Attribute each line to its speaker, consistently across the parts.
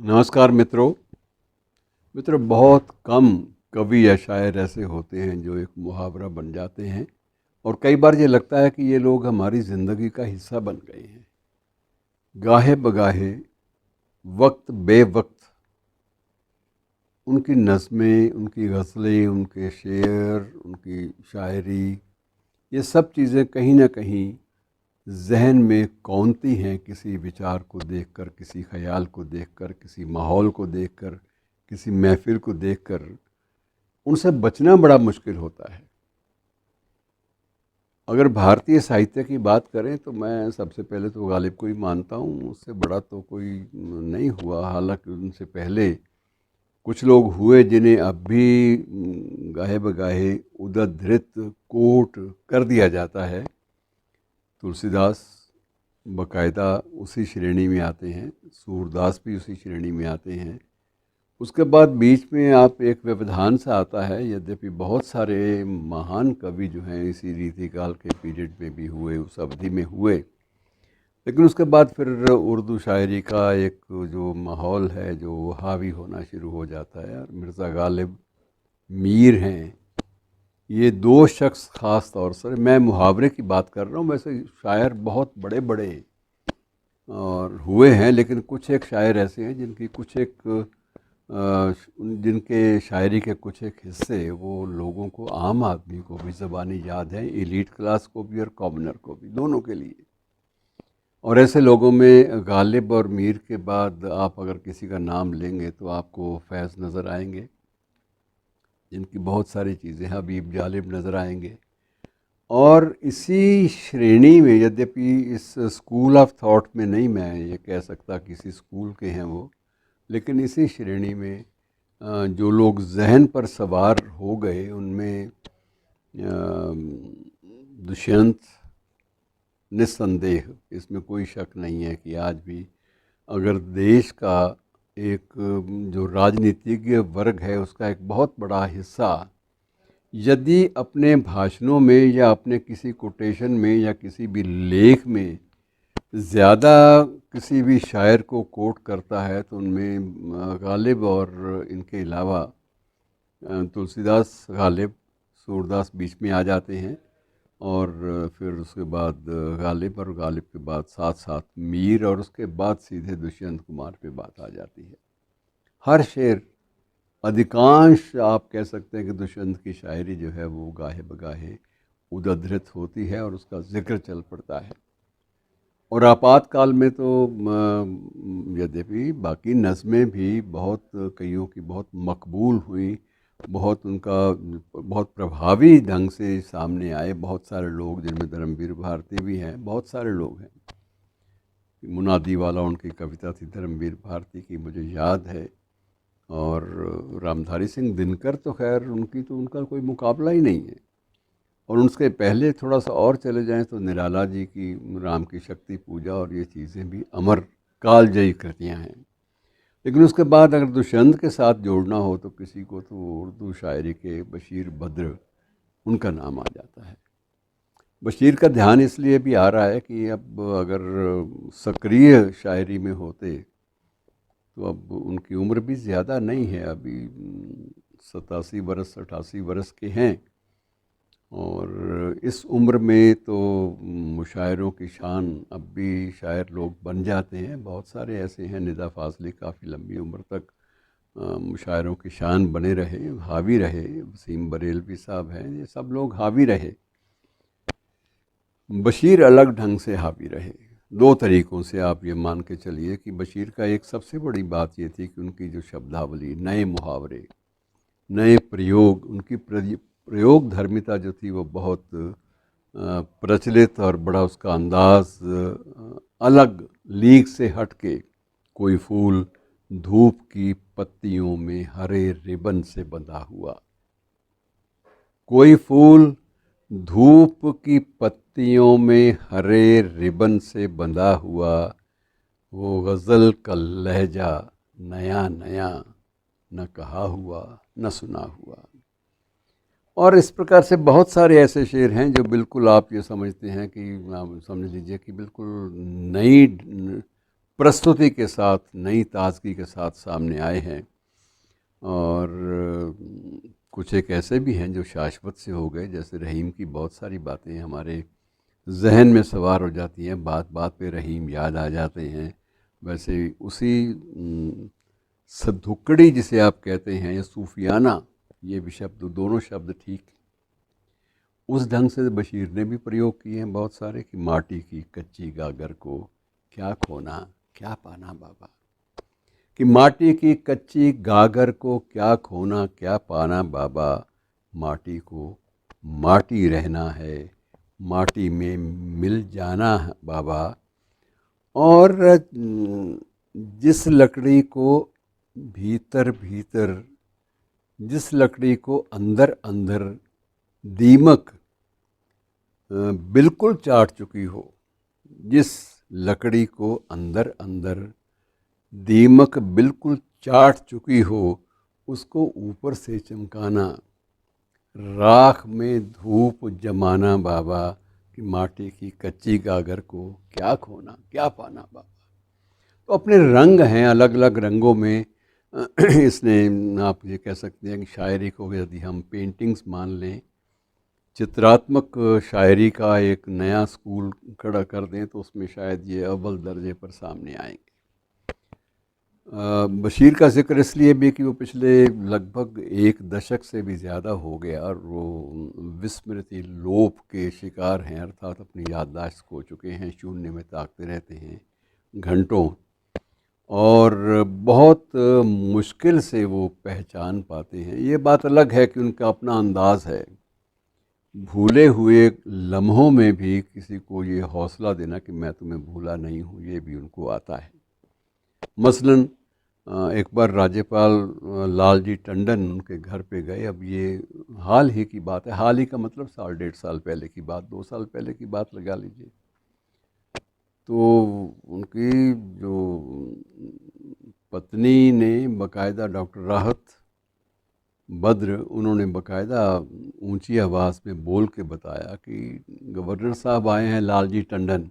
Speaker 1: नमस्कार मित्रों, बहुत कम कवि या शायर ऐसे होते हैं जो एक मुहावरा बन जाते हैं। और कई बार ये लगता है कि ये लोग हमारी ज़िंदगी का हिस्सा बन गए हैं। गाहे बगाहे, वक्त बेवक्त, उनकी नज़में, उनकी गज़लें, उनके शेर, उनकी शायरी, ये सब चीज़ें कहीं ना कहीं जहन में कौंधती हैं। किसी विचार को देखकर, किसी ख्याल को देखकर, किसी माहौल को देखकर, किसी महफिल को देखकर उनसे बचना बड़ा मुश्किल होता है। अगर भारतीय साहित्य की बात करें तो मैं सबसे पहले तो गालिब को ही मानता हूँ। उससे बड़ा तो कोई नहीं हुआ। हालांकि उनसे पहले कुछ लोग हुए जिन्हें अब भी गाहे बगाहे उद्धृत कोट कर दिया जाता है। तुलसीदास बाकायदा उसी श्रेणी में आते हैं, सूरदास भी उसी श्रेणी में आते हैं। उसके बाद बीच में आप एक व्यवधान सा आता है। यद्यपि बहुत सारे महान कवि जो हैं इसी रीतिकाल के पीरियड में भी हुए, उस अवधि में हुए, लेकिन उसके बाद फिर उर्दू शायरी का एक जो माहौल है जो हावी होना शुरू हो जाता है। और मिर्ज़ा गालिब, मीर हैं, ये दो शख्स ख़ास तौर से, मैं मुहावरे की बात कर रहा हूँ, वैसे शायर बहुत बड़े बड़े और हुए हैं, लेकिन कुछ एक शायर ऐसे हैं जिनकी कुछ एक जिनके शायरी के कुछ एक हिस्से वो लोगों को, आम आदमी को भी ज़बानी याद है, एलीट क्लास को भी और कॉमनर को भी, दोनों के लिए। और ऐसे लोगों में गालिब और मीर के बाद आप अगर किसी का नाम लेंगे तो आपको फैज़ नज़र आएंगे, जिनकी बहुत सारी चीज़ें, हबीब जालिब नज़र आएंगे। और इसी श्रेणी में, यद्यपि इस स्कूल ऑफ थॉट में नहीं मैं ये कह सकता किसी स्कूल के हैं वो, लेकिन इसी श्रेणी में जो लोग जहन पर सवार हो गए उनमें दुष्यंत निस्संदेह, इसमें कोई शक नहीं है कि आज भी अगर देश का एक जो राजनीतिज्ञ वर्ग है उसका एक बहुत बड़ा हिस्सा यदि अपने भाषणों में या अपने किसी कोटेशन में या किसी भी लेख में ज़्यादा किसी भी शायर को कोट करता है तो उनमें गालिब और इनके अलावा तुलसीदास, गालिब, सूरदास बीच में आ जाते हैं। और फिर उसके बाद गालिब, और गालिब के बाद साथ साथ मीर, और उसके बाद सीधे दुष्यंत कुमार पे बात आ जाती है। हर शेर, अधिकांश आप कह सकते हैं कि दुष्यंत की शायरी जो है वो गाहे बगाहे उद्धृत होती है और उसका जिक्र चल पड़ता है। और आपातकाल में तो यद्यपि बाकी नज़में भी बहुत कईयों की बहुत मकबूल हुई, बहुत उनका बहुत प्रभावी ढंग से सामने आए। बहुत सारे लोग, जिनमें धर्मवीर भारती भी हैं, बहुत सारे लोग हैं। मुनादी वाला उनकी कविता थी धर्मवीर भारती की, मुझे याद है। और रामधारी सिंह दिनकर तो खैर उनका कोई मुकाबला ही नहीं है। और उसके पहले थोड़ा सा और चले जाएं तो निराला जी की राम की शक्ति पूजा और ये चीज़ें भी अमर कालजयी कृतियाँ हैं। लेकिन उसके बाद अगर दुष्यंत के साथ जोड़ना हो तो किसी को, तो उर्दू शायरी के बशीर बद्र, उनका नाम आ जाता है। बशीर का ध्यान इसलिए भी आ रहा है कि अब अगर सक्रिय शायरी में होते तो अब उनकी उम्र भी ज़्यादा नहीं है, अभी 87 बरस 88 बरस के हैं। और इस उम्र में तो मुशायरों की शान अब भी शायर लोग बन जाते हैं। बहुत सारे ऐसे हैं, निदा फाजली काफ़ी लंबी उम्र तक मुशायरों की शान बने रहे, हावी रहे। वसीम बरेलवी साहब हैं, ये सब लोग हावी रहे। बशीर अलग ढंग से हावी रहे, दो तरीक़ों से। आप ये मान के चलिए कि बशीर का एक सबसे बड़ी बात ये थी कि उनकी जो शब्दावली, नए मुहावरे, नए प्रयोग, उनकी प्रयोग धर्मिता जो थी वो बहुत प्रचलित, और बड़ा उसका अंदाज अलग, लीक से हट के। कोई फूल धूप की पत्तियों में हरे रिबन से बंधा हुआ, कोई फूल धूप की पत्तियों में हरे रिबन से बंधा हुआ, वो गज़ल का लहजा नया नया, न कहा हुआ न सुना हुआ। और इस प्रकार से बहुत सारे ऐसे शेर हैं जो बिल्कुल आप ये समझते हैं कि, आप समझ लीजिए कि बिल्कुल नई प्रस्तुति के साथ, नई ताजगी के साथ सामने आए हैं। और कुछ एक ऐसे भी हैं जो शाश्वत से हो गए, जैसे रहीम की बहुत सारी बातें हमारे जहन में सवार हो जाती हैं, बात बात पे रहीम याद आ जाते हैं। वैसे उसी सधुकड़ी जिसे आप कहते हैं, या सूफियाना, ये भी शब्द, दोनों शब्द ठीक, उस ढंग से बशीर ने भी प्रयोग किए हैं बहुत सारे, कि माटी की कच्ची गागर को क्या खोना क्या पाना बाबा, कि माटी की कच्ची गागर को क्या खोना क्या पाना बाबा, माटी को माटी रहना है, माटी में मिल जाना है बाबा। और जिस लकड़ी को भीतर भीतर, जिस लकड़ी को अंदर अंदर दीमक बिल्कुल चाट चुकी हो, जिस लकड़ी को अंदर अंदर दीमक बिल्कुल चाट चुकी हो, उसको ऊपर से चमकाना, राख में धूप जमाना बाबा, कि माटी की कच्ची गागर को क्या खोना क्या पाना बाबा। तो अपने रंग हैं, अलग अलग रंगों में इसने, आप ये कह सकते हैं कि शायरी को यदि हम पेंटिंग्स मान लें, चित्रात्मक शायरी का एक नया स्कूल खड़ा कर दें, तो उसमें शायद ये अव्वल दर्जे पर सामने आएंगे। बशीर का जिक्र इसलिए भी कि वो पिछले लगभग एक दशक से भी ज़्यादा हो गया और वो विस्मृति लोप के शिकार हैं, अर्थात अपनी याददाश्त खो चुके हैं, शून्य में ताकते रहते हैं घंटों, और बहुत मुश्किल से वो पहचान पाते हैं। ये बात अलग है कि उनका अपना अंदाज़ है, भूले हुए लम्हों में भी किसी को ये हौसला देना कि मैं तुम्हें भूला नहीं हूँ, ये भी उनको आता है। मसलन एक बार राज्यपाल लालजी टंडन उनके घर पे गए, अब ये हाल ही की बात है, हाल ही का मतलब 1.5 साल पहले की बात, 2 साल पहले की बात लगा लीजिए। तो उनकी जो पत्नी ने बाकायदा, डॉक्टर राहत बद्र, उन्होंने बाकायदा ऊंची आवाज़ में बोल के बताया कि गवर्नर साहब आए हैं लालजी टंडन,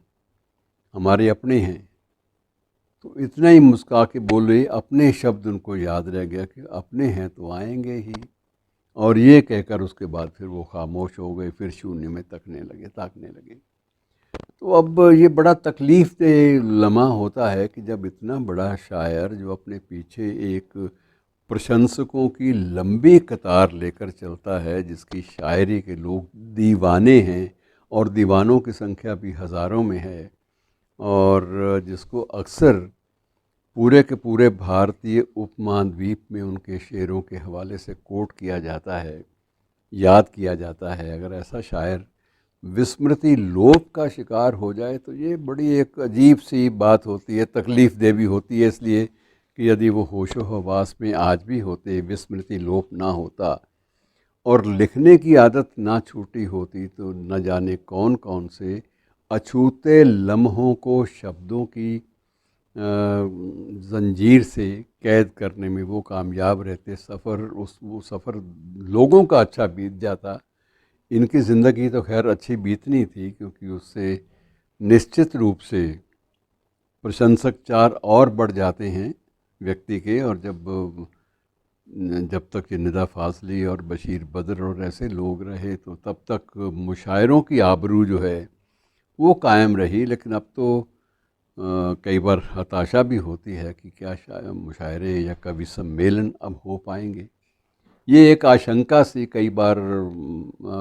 Speaker 1: हमारे अपने हैं। तो इतना ही मुस्का के बोले, अपने शब्द उनको याद रह गया कि अपने हैं तो आएंगे ही, और ये कहकर उसके बाद फिर वो खामोश हो गए, फिर शून्य में ताकने लगे। तो अब ये बड़ा तकलीफ़ दे लम्हा होता है कि जब इतना बड़ा शायर, जो अपने पीछे एक प्रशंसकों की लंबी कतार लेकर चलता है, जिसकी शायरी के लोग दीवाने हैं और दीवानों की संख्या भी हज़ारों में है, और जिसको अक्सर पूरे के पूरे भारतीय उपमहाद्वीप में उनके शेरों के हवाले से कोट किया जाता है, याद किया जाता है, अगर ऐसा शायर विस्मृति लोप का शिकार हो जाए तो ये बड़ी एक अजीब सी बात होती है, तकलीफ़ दे भी होती है, इसलिए कि यदि वो होशो हवास में आज भी होते, विस्मृति लोप ना होता और लिखने की आदत ना छूटी होती, तो न जाने कौन कौन से अछूते लम्हों को शब्दों की जंजीर से कैद करने में वो कामयाब रहते। वो सफ़र लोगों का अच्छा बीत जाता, इनकी ज़िंदगी तो खैर अच्छी बीतनी थी, क्योंकि उससे निश्चित रूप से प्रशंसक चार और बढ़ जाते हैं व्यक्ति के। और जब तक ये निदा फाजली और बशीर बद्र और ऐसे लोग रहे, तो तब तक मुशायरों की आबरू जो है वो कायम रही। लेकिन अब तो कई बार हताशा भी होती है कि क्या मुशायरे या कवि सम्मेलन अब हो पाएंगे। ये एक आशंका सी कई बार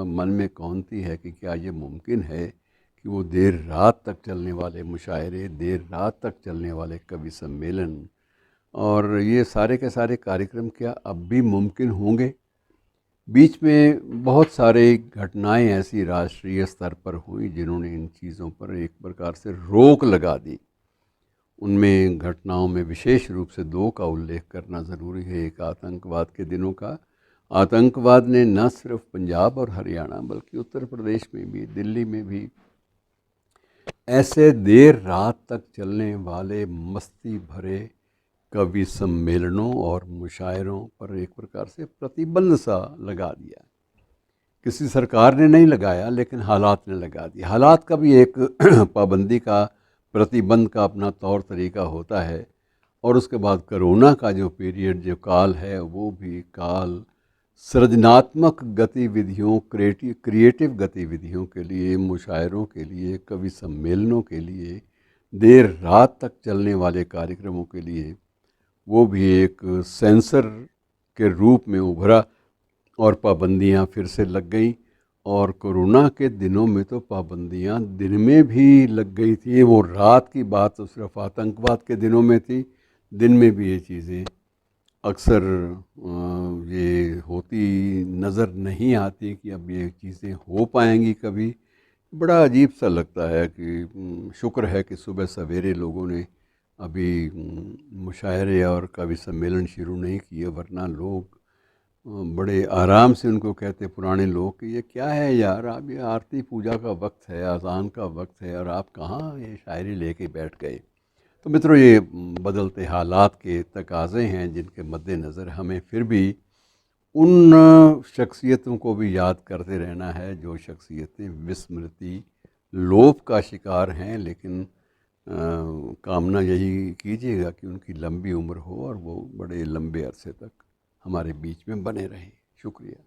Speaker 1: मन में कौंधती है कि क्या ये मुमकिन है कि वो देर रात तक चलने वाले मुशायरे, देर रात तक चलने वाले कवि सम्मेलन और ये सारे के सारे कार्यक्रम क्या अब भी मुमकिन होंगे। बीच में बहुत सारे घटनाएं ऐसी राष्ट्रीय स्तर पर हुई जिन्होंने इन चीज़ों पर एक प्रकार से रोक लगा दी। उनमें घटनाओं में विशेष रूप से दो का उल्लेख करना ज़रूरी है। एक आतंकवाद के दिनों का। आतंकवाद ने न सिर्फ पंजाब और हरियाणा बल्कि उत्तर प्रदेश में भी, दिल्ली में भी ऐसे देर रात तक चलने वाले मस्ती भरे कवि सम्मेलनों और मुशायरों पर एक प्रकार से प्रतिबंध सा लगा दिया। किसी सरकार ने नहीं लगाया, लेकिन हालात ने लगा दिया। हालात का भी एक पाबंदी का प्रतिबंध का अपना तौर तरीका होता है। और उसके बाद कोरोना का जो पीरियड, जो काल है, वो भी काल सृजनात्मक गतिविधियों, क्रिएटिव गतिविधियों के लिए, मुशायरों के लिए, कवि सम्मेलनों के लिए, देर रात तक चलने वाले कार्यक्रमों के लिए, वो भी एक सेंसर के रूप में उभरा और पाबंदियां फिर से लग गई। और कोरोना के दिनों में तो पाबंदियां दिन में भी लग गई थी। वो रात की बात तो सिर्फ आतंकवाद के दिनों में थी, दिन में भी ये चीज़ें अक्सर ये होती नज़र नहीं आती कि अब ये चीज़ें हो पाएंगी कभी। बड़ा अजीब सा लगता है कि शुक्र है कि सुबह सवेरे लोगों ने अभी मुशायरे और कवि सम्मेलन शुरू नहीं किए, वरना लोग बड़े आराम से उनको कहते पुराने लोग कि ये क्या है यार, अब ये आरती पूजा का वक्त है, अज़ान का वक्त है, और आप कहाँ ये शायरी लेके बैठ गए। तो मित्रों, ये बदलते हालात के तकाज़े हैं जिनके मद्देनज़र हमें फिर भी उन शख्सियतों को भी याद करते रहना है जो शख्सियतें विस्मृति, लोप का शिकार हैं। लेकिन कामना यही कीजिएगा कि उनकी लंबी उम्र हो और वो बड़े लंबे अरसे तक हमारे बीच में बने रहें। शुक्रिया।